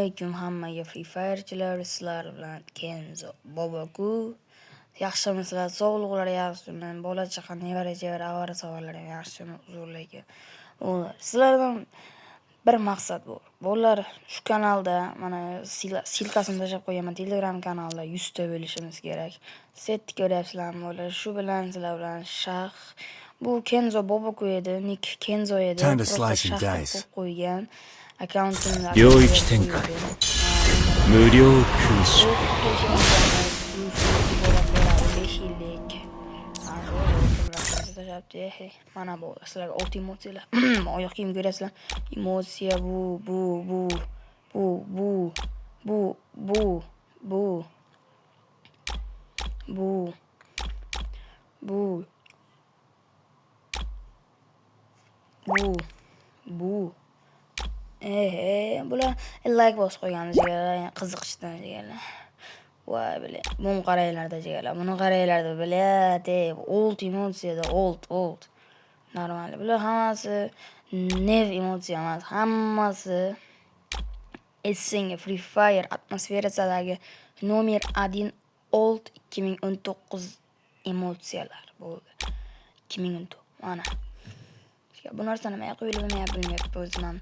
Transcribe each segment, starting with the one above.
alaykum hammaga Free Fire'chilar, sizlar bilan Kenzo Boboku. Yaxshimisizlar? Sog'liqlar yaxshimi? Bola chaqa, nevara chevara, avara savollar ham yaxshimi? Huzurlarga. Sizlardan bir maqsad bor. Bolalar shu kanalda mana silkasini tashlab qo'yaman. Telegram kanalida 100 ta bo'lishimiz kerak. Set ko'ryapsizlarmi bolalar? Shu bilan sizlar bilan shax. Bu Kenzo Boboku edi, nick Kenzo edi. Time to slice and Shax dice. qo'ygan. Accounting 領域展開無料空襲 mana bu sizlarga olti emotsiyalar oyoq kiyim ko'rasizlar. Emotsiya bu bular like bosib qo'yganmiz jigarlar, qiziqishdan jigarlar. Voy bile, buni qaranglarda jigarlar, buni qaranglarda biladi. Old emotsiyada old. Normal. Bular hammasi nev emotsiya emas, hammasi essenga Free Fire atmosferasidagi nomer 1 old 2019 emotsiyalar bo'ldi. 2019 mana. Bu narsani men qo'yilmayapti o'zim ham.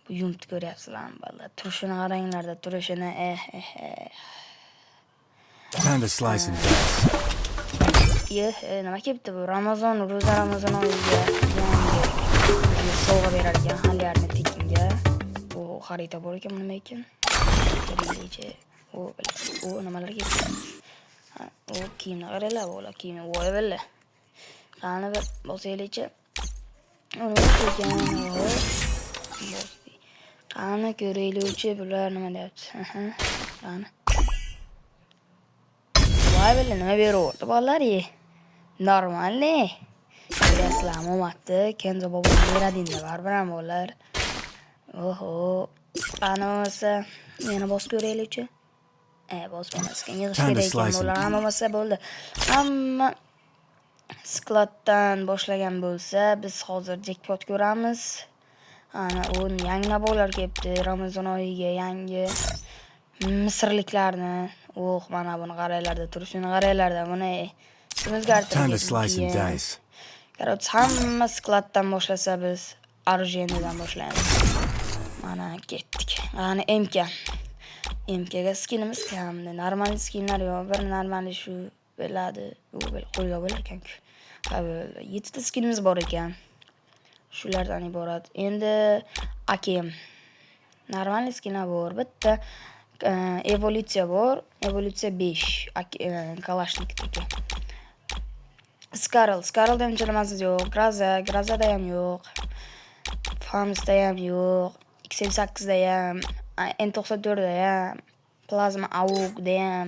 Bu yumti ko'ryapsizlarmi balla? Turishini qaranglarda, turishini Time to slice and dice. Nima kelibdi bu? Ro'za Ramazon oyiga yangi sovg'a berar ekan hallarni tekinga. Bu xarita bor ekan, nima ekan? U nimalar kelibdi? U kiyimni qaranglar, bola kiyimni voy balla. Qani bir bosaylikchi. Qani ko'raylikchi bular nima deyapti? Qani. Voy balla nima beraverdi bolalar? Normalni. Sizlarga omadni Kenzo Bobo beradinda baribir ham bolalar. Oho. Qani bo'lsa meni bosib ko'raylikchi. Bosib olmaskan. Yig'ish kerak ekan bolalar. Hamma bo'lsa bo'ldi. Hamma skladdan boshlagan bo'lsa, biz hozir jackpot ko'ramiz. Ana u yangi nabolar kelibdi. Ramazon oyiga yangi misrliklarni. Mana buni qaranglarda, turishini qaranglarda. Buni Time to slice and dice. Qarab, hamma skladdan boshlasa biz Argendan boshlaymiz. Mana ketdik. Ana MKga skinimiz kamdi. Normal skinlar yo'q. Bir normal shu bo'ladi. U qo'lga bo'lar ekan-ku. 7 ta skinimiz bor ekan. Shulardan iborat. Endi AKM. Normal skinlar bor. Bitta evolutsiya bor. Evolutsiya 5. Kalashnikniki. Skarlda ham chirimasiz yo'q. Grazada ham yo'q. Famsda ham yo'q. X58da ham, N94da ham, Plasma AUGda ham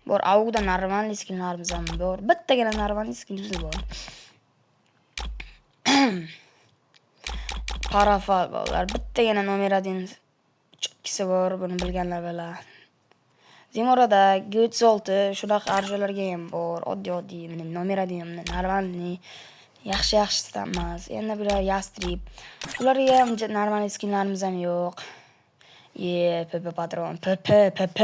bor. AUGda normal skinlarimiz ham bor. Bittagina normal skinimiz bor. Parafal bolalar. Bittagina nomer 1 cho'kkisi bor. Buni bilganlar biladi. Zimorada G36 shunaqa arjolarga ham bor. Oddiy nomer 1 normalni yaxshi emas. Endi bular Yastrib. Ularga ham normal skinlarimiz ham yo'q. PP patron, PP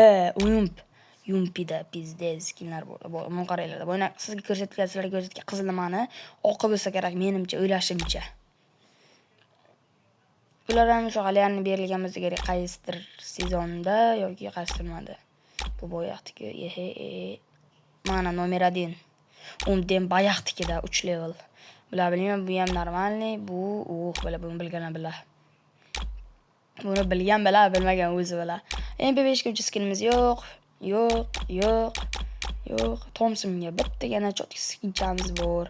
Yumpida pizde skinlar bor. Buni qaranglar. Buni sizga ko'rsatgan qizil nimani oqi bo'lsa kerak menimcha, o'ylashimcha. Ular ham shu g'alayarni berilgan bo'lsa kerak qaysidir sezonda yoki qaysidirmada. Bu boyaqtiki, mana nomer 1. Undan bayaqtikida 3 level. Bular bilmayman, bu ham normalni, bu buni bilganlar bilar. Buni bilgan bilar, bilmagan o'zi bilar. MP5 ga skinimiz yo'q. Thompsonga bittagina cho'tki skinchamiz bor.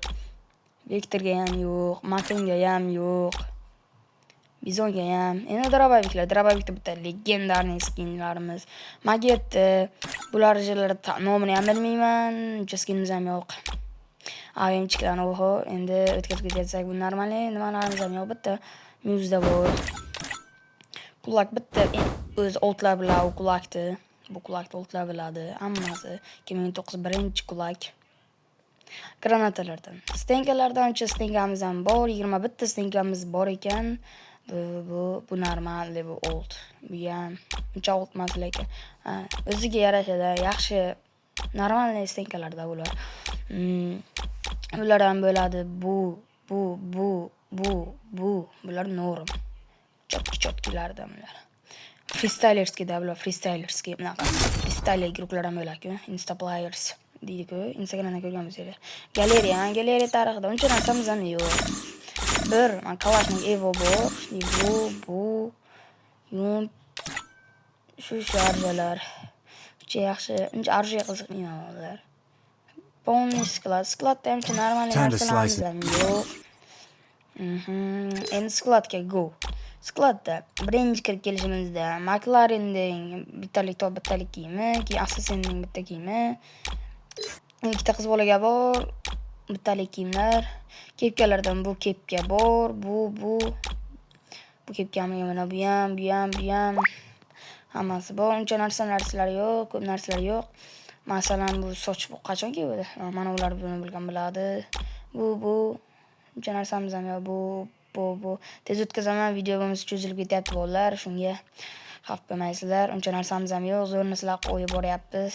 Vektorga ham yo'q, Makenga ham yo'q. Bizonga ham. Endi Drababikda bitta legendarniy skinlarimiz. Magetda bular nomini ham bilmayman, skinimiz ham yo'q. AMC'larni endi o'tkazib ketsak, bu normal, nimalarimiz ham yo'q. Bitta Muse'da bor. Kulak bitta o'z oltlar bilan u kulakdi. Bu kulakni oltlar biladi. Hammasi 2009 birinchi kulak. Granatalardan. Stenkalardan stenkamiz ham bor. 21 ta stenkamiz bor ekan. Bu normal, bu old. Bu ham uncha old emas lekin. O'ziga yarashadi, yaxshi normal stenkalarda bular. Bular ham bo'ladi. Bular norm. Chotkilardan bular. Freestylerskida bular, freestylerski bunaqa. Freestyler guruhlar ham bo'ladi-ku, Insta players deydi-ku, Instagramdan ko'rgan bo'lsangiz. Galeriya tarixida uncha narsamiz ham yo'q. Man Kalashnik Evo bor, bu shu sharjalar. Uncha yaxshi, uncha arziga qiziqmayman ular. Polniy skladda ham normal narsalarimiz ham yo'q. Endi skladga go. Skladda birinchi kirib kelishimizda McLarenning bittalik kiyimi, keyin Assassin'ning bitta kiyimi, ikkita qiz bolaga bor, bittalik kiyimlar, kepkalardan bu kepka bor, bu kepkami mana bu ham hammasi bor. Uncha narsalar yo'q, ko'p narsalar yo'q. Masalan, bu soch bu qachon keldi? Mana ular buni bilgan biladi. Bu uncha narsamiz ham yo'q. Bu tez o'tkazaman, videomiz cho'zilib ketyapti bolalar, shunga xavf bo'lmaysizlar. Uncha narsamiz ham yo'q, zo'rni sizlar qo'yib boryapmiz.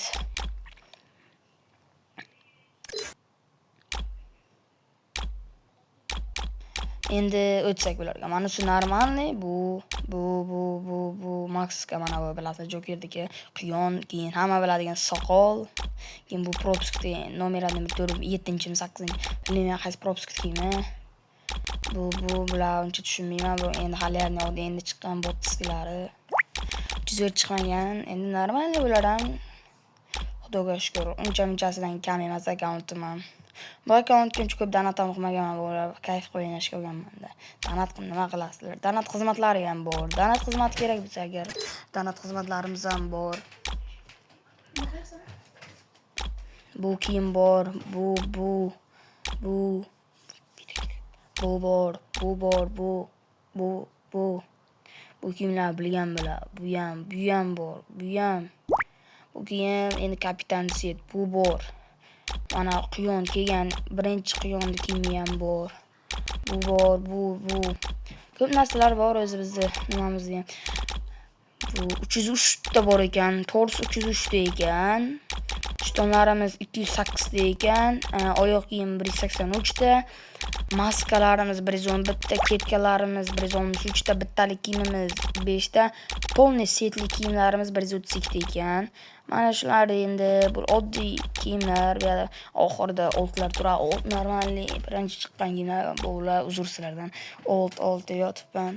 Endi o'tsak bularga. Mana shu normalniy, bu Maxga mana bu bilasizlar, Joker'dagi quyon, keyin hamma biladigan soqol, keyin bu propsk nomerlarni 7-mi 8-mi bilmayman qaysi propsk kiyimi. Bular uncha tushunmayman. Bu endi hali endi chiqqan bot skillari. 300 chiqmagan. Endi normal bular ham Xudoga shukr. Unchasidan kam emas akkauntim ham. Bu akkauntga uncha ko'p donat ham qilmaganman, bular kayf o'ynashga olganman-da. Donat qilib nima qilasizlar? Donat xizmatlari ham bor. Donat xizmati kerak bo'lsa agar, donat xizmatlarimiz ham bor. Bu kiyim bor, bu bor, bu kiyimlar bilgan bilan, bu ham bor, bu kiyim endi kapitan set, bu bor. Mana quyon kelgan, birinchi quyonni kiyimi ham bor. Bu bor, bu. Ko'p narsalar bor o'zi bizda nimamizda ham. Bu 303 ta bor ekan, tors 303 ta ekan. Shtonlarimiz 208 ta ekan, oyoq kiyim 183 ta. Maskalarimiz 111 ta, kepkalarimiz 113 ta, bittalik kiyimimiz 5 ta, polniy setli kiyimlarimiz 132 ta ekan. Mana shular endi bu oddiy kiyimlar va oxirida oltlar turadi. Old normalniy birinchi chiqqan kiyimlar bular, uzr sizlardan. Old yotibman.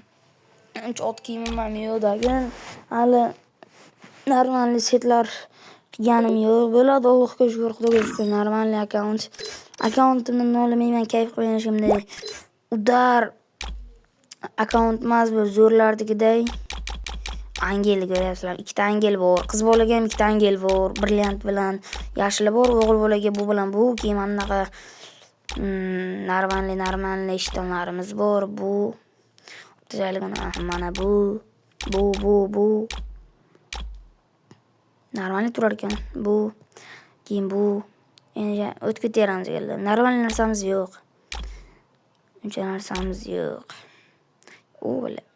Uncha old kiyimim ham yo'q, lekin hali normalniy setlar kiyganim yo'q. Bo'ladi, Allohga shukr, Xudoga shukr, normalniy akkaunt. Akkauntimni nolimayman, kayf qo'yishimda. Udar akkaunt emas, bu zo'rlardagiday. Angel ko'ryapsizlar. 2 ta angel bor. Qiz bolaga ham 2 ta angel bor. Brilliant bilan yashili bor. O'g'il bolaga bu bilan bu kiyim anaqa normalniy ishtonlarimiz bor. Bu mana bu normalniy turar ekan. Bu keyin bu endi o'tib ketaveramiz keldi. Normalniy narsamiz yo'q. Uncha narsamiz yo'q.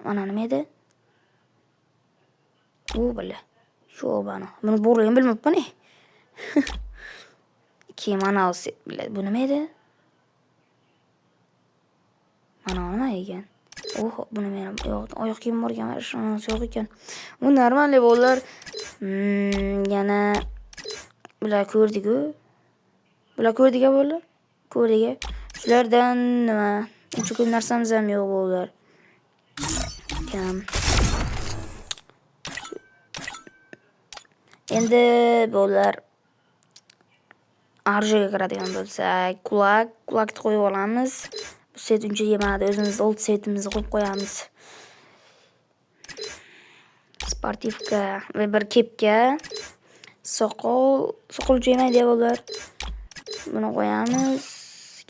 Mana nima edi? Shu bana. Buni bo'rligini bilmabman. Keyin mana bu nima edi? Mana nima ekan? Buni men yo'q, oyoq kiyim bor ekan, shunisi yo'q ekan. Bu normalniy bolalar. Yana bular ko'rdik-ku. Ko'rdik. Shulardan nima? Uncha ko'p narsamiz ham yo'q bolalar. Endi bolalar arjiga kiradigan bo'lsak, quloqni qo'yib olamiz. Bu set uncha yemadi, o'zimiz old setimizni qo'yib qo'yamiz. Sportivka va bir kepka. Soqol yemaydi bolalar. Buni qo'yamiz.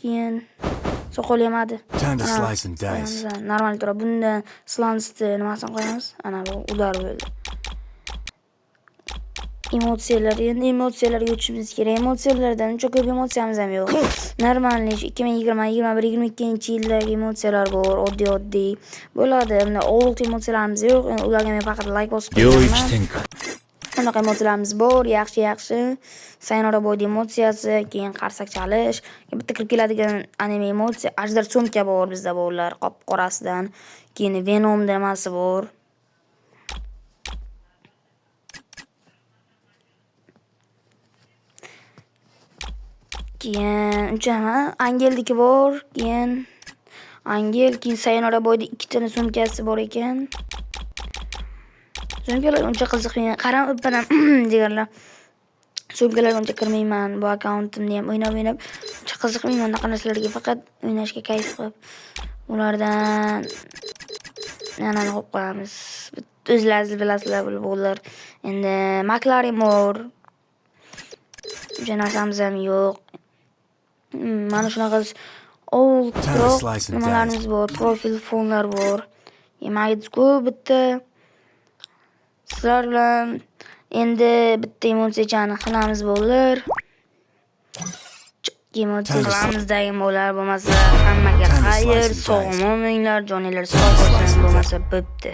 Keyin soqol yemadi. Normal turadi. Bundan slansni nimasini qo'yamiz? Ana bu udar bo'ldi. emotsiyalar. Endi emotsiyalarga o'tishimiz kerak. Emotsiyalardan uncha ko'p emotsiyamiz ham yo'q. Normal 2020, 21, 22-yildagi emotsiyalar bor, oddiy bo'ladi. Bunda old emotsiyalarimiz yo'q. Ularga men faqat like bosib 領域 qo'yaman. 展開 Bunaqa emotsiyalarimiz bor, yaxshi. Sayonara boydi emotsiyasi, keyin qarsak chalish, bitta kirib keladigan anime emotsiya, ajdar so'mka bor bizda borlar, qop qorasidan. Keyin Venom demasi bor. Keyin unchami Angeldiki bor, keyin Angel, keyin Sayonara boydi ikkita so'mkasi bor ekan. So'mkalar uncha qiziqmayman. Qaram o'ppanam deganlar. So'mkalarga uncha kirmayman. Bu akkauntimni ham o'ynab uncha qiziqmayman unaqa narsalarga, faqat o'ynashga kayf qilib. Ulardan yana nima qilib qo'yamiz? O'zlaringiz bilasizlar bo'lib. Endi Maklaren bor. Uncha narsamiz ham yo'q. Mana shunaqa old nimalarimiz bor, profil fonlar bor. Yemaydi-ku bitta. Sizlar bilan endi bitta emotsiyani qilamiz bo'lar. Emotsiyamizdagi bo'lar, bo'lmasa hammaga xayr, sog' bo'linglar, joninglar sog' bo'lsin, bo'lmasa bo'pti.